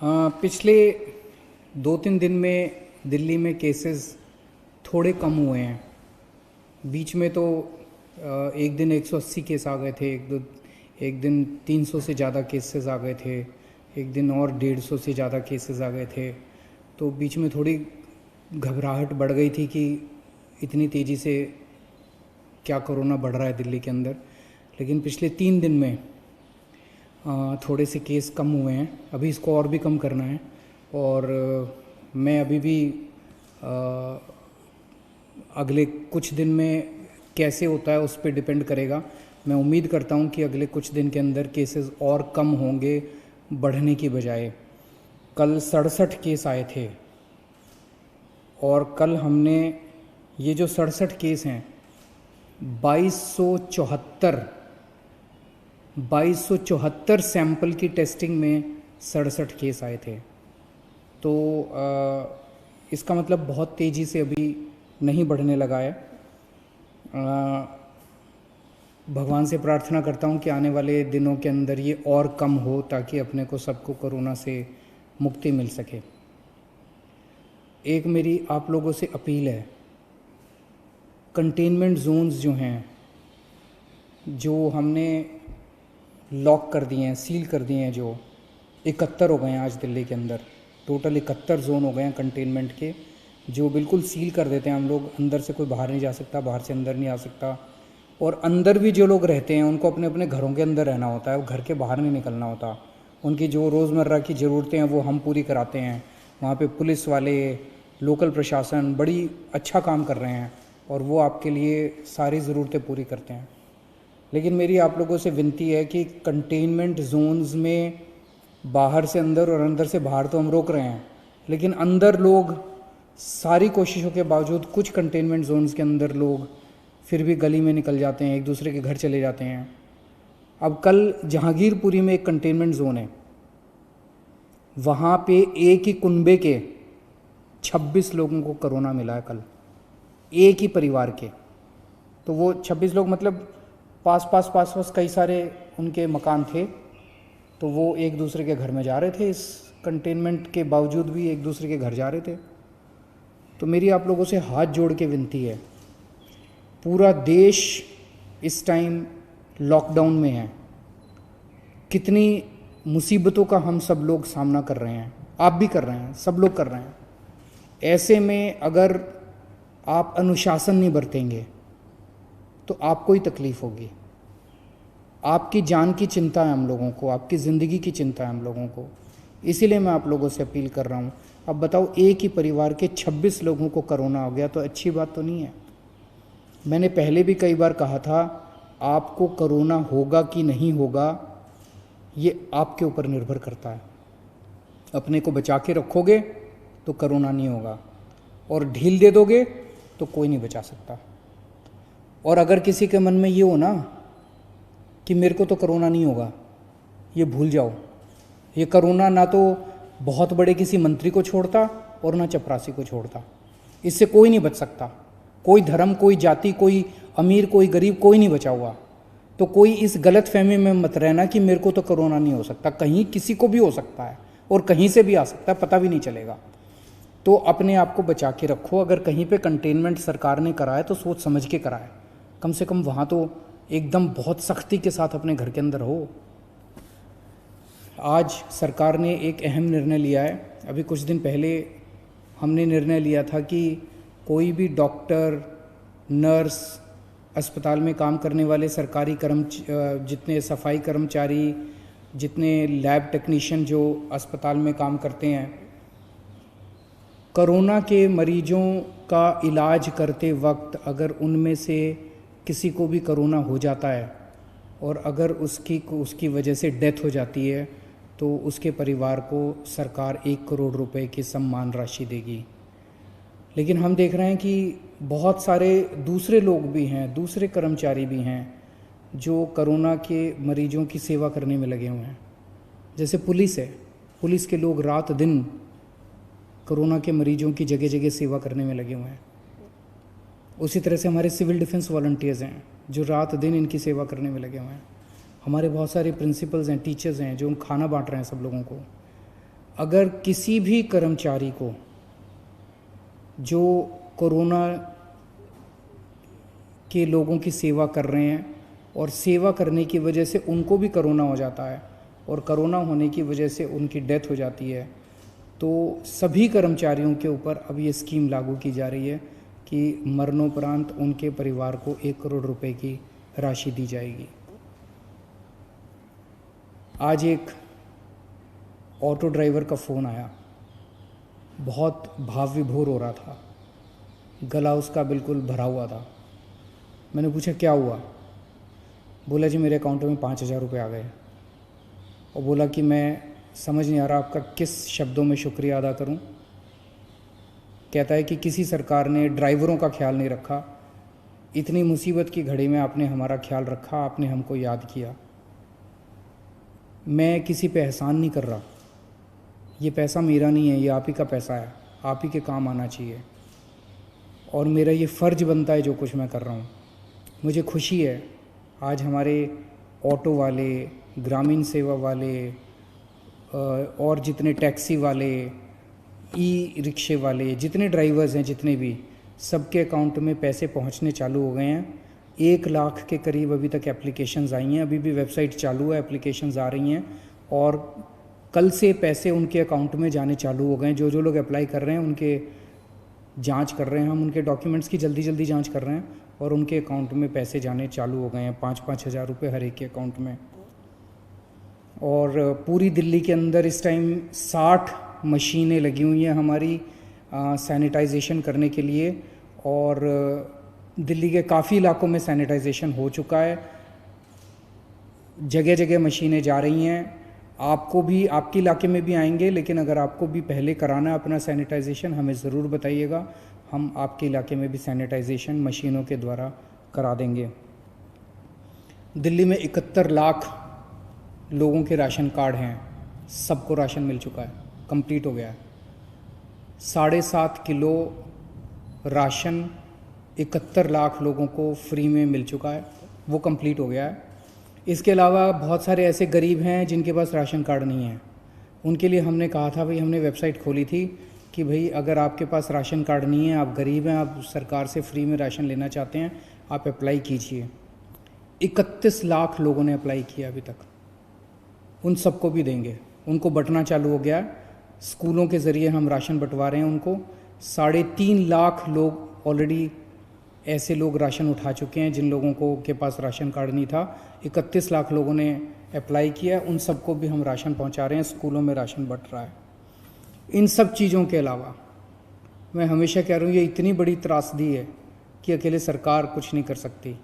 पिछले 2-3 दिन में दिल्ली में केसेस थोड़े कम हुए हैं। बीच में तो एक दिन 180 केस आ गए थे, एक दिन 300 से ज़्यादा केसेस आ गए थे, एक दिन और 150 से ज़्यादा केसेस आ गए थे। तो बीच में थोड़ी घबराहट बढ़ गई थी कि इतनी तेज़ी से क्या कोरोना बढ़ रहा है दिल्ली के अंदर। लेकिन पिछले 3 दिन में थोड़े से केस कम हुए हैं। अभी इसको और भी कम करना है और मैं अभी भी अगले कुछ दिन में कैसे होता है उस पर डिपेंड करेगा। मैं उम्मीद करता हूँ कि अगले कुछ दिन के अंदर केसेस और कम होंगे बढ़ने की बजाय। कल 67 केस आए थे और कल हमने ये जो 67 केस हैं 2274 सैंपल की टेस्टिंग में 67 केस आए थे। तो इसका मतलब बहुत तेज़ी से अभी नहीं बढ़ने लगा है। भगवान से प्रार्थना करता हूँ कि आने वाले दिनों के अंदर ये और कम हो ताकि अपने को सबको कोरोना से मुक्ति मिल सके। एक मेरी आप लोगों से अपील है, कंटेनमेंट जोन्स जो हैं, जो हमने लॉक कर दिए हैं, सील कर दिए हैं, जो 71 हो गए हैं आज दिल्ली के अंदर, टोटल 71 जोन हो गए हैं कंटेनमेंट के, जो बिल्कुल सील कर देते हैं हम लोग। अंदर से कोई बाहर नहीं जा सकता, बाहर से अंदर नहीं आ सकता। और अंदर भी जो लोग रहते हैं उनको अपने अपने घरों के अंदर रहना होता है, घर के बाहर नहीं निकलना होता। उनकी जो रोज़मर्रा की ज़रूरतें हैं वो हम पूरी कराते हैं। वहाँ पे पुलिस वाले, लोकल प्रशासन बड़ी अच्छा काम कर रहे हैं और वो आपके लिए सारी ज़रूरतें पूरी करते हैं। लेकिन मेरी आप लोगों से विनती है कि कंटेनमेंट जोन्स में बाहर से अंदर और अंदर से बाहर तो हम रोक रहे हैं, लेकिन अंदर लोग सारी कोशिशों के बावजूद कुछ कंटेनमेंट जोन्स के अंदर लोग फिर भी गली में निकल जाते हैं, एक दूसरे के घर चले जाते हैं। अब कल जहांगीरपुरी में एक कंटेनमेंट जोन है, वहाँ पे एक ही कुनबे के 26 लोगों को कोरोना मिला है कल, एक ही परिवार के। तो वो 26 लोग मतलब पास पास कई सारे उनके मकान थे, तो वो एक दूसरे के घर में जा रहे थे, इस कंटेनमेंट के बावजूद भी एक दूसरे के घर जा रहे थे। तो मेरी आप लोगों से हाथ जोड़ के विनती है, पूरा देश इस टाइम लॉकडाउन में है। कितनी मुसीबतों का हम सब लोग सामना कर रहे हैं, आप भी कर रहे हैं, सब लोग कर रहे हैं। ऐसे में अगर आप अनुशासन नहीं बरतेंगे तो आपको ही तकलीफ़ होगी। आपकी जान की चिंता है हम लोगों को, आपकी ज़िंदगी की चिंता है हम लोगों को। इसीलिए मैं आप लोगों से अपील कर रहा हूँ। अब बताओ, एक ही परिवार के 26 लोगों को कोरोना हो गया तो अच्छी बात तो नहीं है। मैंने पहले भी कई बार कहा था, आपको कोरोना होगा कि नहीं होगा ये आपके ऊपर निर्भर करता है। अपने को बचा के रखोगे तो कोरोना नहीं होगा, और ढील दे दोगे तो कोई नहीं बचा सकता। और अगर किसी के मन में ये हो ना कि मेरे को तो कोरोना नहीं होगा, ये भूल जाओ। ये कोरोना ना तो बहुत बड़े किसी मंत्री को छोड़ता और ना चपरासी को छोड़ता। इससे कोई नहीं बच सकता, कोई धर्म, कोई जाति, कोई अमीर, कोई गरीब, कोई नहीं बचा हुआ। तो कोई इस गलत फहमी में मत रहना कि मेरे को तो कोरोना नहीं हो सकता। कहीं किसी को भी हो सकता है और कहीं से भी आ सकता है, पता भी नहीं चलेगा। तो अपने आप को बचा के रखो। अगर कहीं पे कंटेनमेंट सरकार ने कराए तो सोच समझ के कराए, कम से कम वहाँ तो एकदम बहुत सख्ती के साथ अपने घर के अंदर हो। आज सरकार ने एक अहम निर्णय लिया है। अभी कुछ दिन पहले हमने निर्णय लिया था कि कोई भी डॉक्टर, नर्स, अस्पताल में काम करने वाले सरकारी जितने सफाई कर्मचारी, जितने लैब टेक्नीशियन जो अस्पताल में काम करते हैं, कोरोना के मरीजों का इलाज करते वक्त अगर उनमें से किसी को भी कोरोना हो जाता है और अगर उसकी वजह से डेथ हो जाती है तो उसके परिवार को सरकार 1 करोड़ रुपए की सम्मान राशि देगी। लेकिन हम देख रहे हैं कि बहुत सारे दूसरे लोग भी हैं, दूसरे कर्मचारी भी हैं जो कोरोना के मरीजों की सेवा करने में लगे हुए हैं। जैसे पुलिस है, पुलिस के लोग रात दिन कोरोना के मरीजों की जगह जगह सेवा करने में लगे हुए हैं। उसी तरह से हमारे सिविल डिफेंस वॉलंटियर्स हैं जो रात दिन इनकी सेवा करने में लगे हुए हैं। हमारे बहुत सारे प्रिंसिपल्स हैं, टीचर्स हैं जो खाना बांट रहे हैं सब लोगों को। अगर किसी भी कर्मचारी को जो कोरोना के लोगों की सेवा कर रहे हैं और सेवा करने की वजह से उनको भी कोरोना हो जाता है और कोरोना होने की वजह से उनकी डेथ हो जाती है, तो सभी कर्मचारियों के ऊपर अब ये स्कीम लागू की जा रही है कि मरणोपरांत उनके परिवार को 1 करोड़ रुपए की राशि दी जाएगी। आज एक ऑटो ड्राइवर का फ़ोन आया, बहुत भाव विभोर हो रहा था, गला उसका बिल्कुल भरा हुआ था। मैंने पूछा क्या हुआ? बोला जी मेरे अकाउंट में 5,000 रुपये आ गए। और बोला कि मैं समझ नहीं आ रहा आपका किस शब्दों में शुक्रिया अदा करूं। कहता है कि किसी सरकार ने ड्राइवरों का ख्याल नहीं रखा, इतनी मुसीबत की घड़ी में आपने हमारा ख्याल रखा, आपने हमको याद किया। मैं किसी पे एहसान नहीं कर रहा, ये पैसा मेरा नहीं है, ये आप ही का पैसा है, आप ही के काम आना चाहिए और मेरा ये फ़र्ज़ बनता है जो कुछ मैं कर रहा हूँ। मुझे खुशी है आज हमारे ऑटो वाले, ग्रामीण सेवा वाले और जितने टैक्सी वाले, ई रिक्शे वाले, जितने ड्राइवर्स हैं, जितने भी, सबके अकाउंट में पैसे पहुंचने चालू हो गए हैं। 1 लाख के करीब अभी तक एप्लीकेशंस आई हैं, अभी भी वेबसाइट चालू है, एप्लीकेशंस आ रही हैं और कल से पैसे उनके अकाउंट में जाने चालू हो गए हैं। जो जो लोग अप्लाई कर रहे हैं उनके जांच कर रहे हैं, हम उनके डॉक्यूमेंट्स की जल्दी जल्दी जांच कर रहे हैं और उनके अकाउंट में पैसे जाने चालू हो गए हैं, 5-5 हज़ार रुपये हर एक के अकाउंट में। और पूरी दिल्ली के अंदर इस टाइम 60 मशीनें लगी हुई हैं हमारी सैनिटाइजेशन करने के लिए और दिल्ली के काफ़ी इलाकों में सैनिटाइजेशन हो चुका है। जगह जगह मशीनें जा रही हैं, आपको भी, आपके इलाके में भी आएंगे, लेकिन अगर आपको भी पहले कराना है अपना सैनिटाइजेशन हमें ज़रूर बताइएगा, हम आपके इलाके में भी सैनिटाइजेशन मशीनों के द्वारा करा देंगे। दिल्ली में 71 लाख लोगों के राशन कार्ड हैं, सबको राशन मिल चुका है, कंप्लीट हो गया है। 7.5 किलो राशन 71 लाख लोगों को फ्री में मिल चुका है, वो कंप्लीट हो गया है। इसके अलावा बहुत सारे ऐसे गरीब हैं जिनके पास राशन कार्ड नहीं है, उनके लिए हमने कहा था भाई, हमने वेबसाइट खोली थी कि भाई अगर आपके पास राशन कार्ड नहीं है, आप गरीब हैं, आप सरकार से फ्री में राशन लेना चाहते हैं, आप अप्लाई कीजिए। 31 लाख लोगों ने अप्लाई किया अभी तक, उन सबको भी देंगे। उनको बंटना चालू हो गया, स्कूलों के ज़रिए हम राशन बंटवा रहे हैं उनको। 3.5 लाख लोग ऑलरेडी ऐसे लोग राशन उठा चुके हैं जिन लोगों को के पास राशन कार्ड नहीं था। 31 लाख लोगों ने अप्लाई किया, उन सबको भी हम राशन पहुंचा रहे हैं, स्कूलों में राशन बंट रहा है। इन सब चीज़ों के अलावा मैं हमेशा कह रहा हूँ, ये इतनी बड़ी त्रासदी है कि अकेले सरकार कुछ नहीं कर सकती।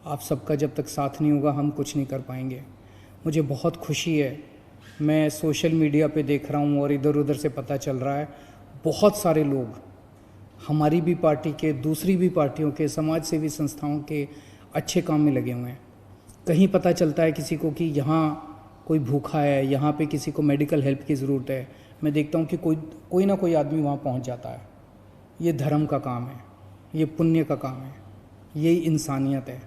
आप सबका जब तक साथ नहीं होगा हम कुछ नहीं कर पाएंगे। मुझे बहुत खुशी है, मैं सोशल मीडिया पे देख रहा हूँ और इधर उधर से पता चल रहा है, बहुत सारे लोग हमारी भी पार्टी के, दूसरी भी पार्टियों के, समाज सेवी संस्थाओं के अच्छे काम में लगे हुए हैं। कहीं पता चलता है किसी को कि यहाँ कोई भूखा है, यहाँ पे किसी को मेडिकल हेल्प की ज़रूरत है, मैं देखता हूँ कि कोई ना कोई आदमी वहाँ पहुँच जाता है। ये धर्म का काम है, ये पुण्य का काम है, यही इंसानियत है,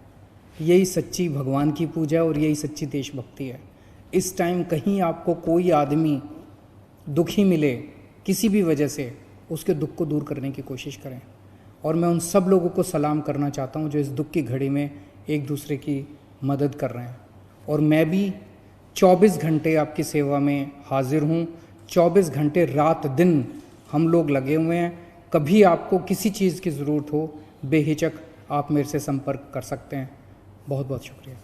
यही सच्ची भगवान की पूजा है और यही सच्ची देशभक्ति है। इस टाइम कहीं आपको कोई आदमी दुखी मिले किसी भी वजह से, उसके दुख को दूर करने की कोशिश करें। और मैं उन सब लोगों को सलाम करना चाहता हूं जो इस दुख की घड़ी में एक दूसरे की मदद कर रहे हैं। और मैं भी 24 घंटे आपकी सेवा में हाजिर हूं, 24 घंटे रात दिन हम लोग लगे हुए हैं। कभी आपको किसी चीज़ की ज़रूरत हो, बेहिचक आप मेरे से संपर्क कर सकते हैं। बहुत बहुत शुक्रिया।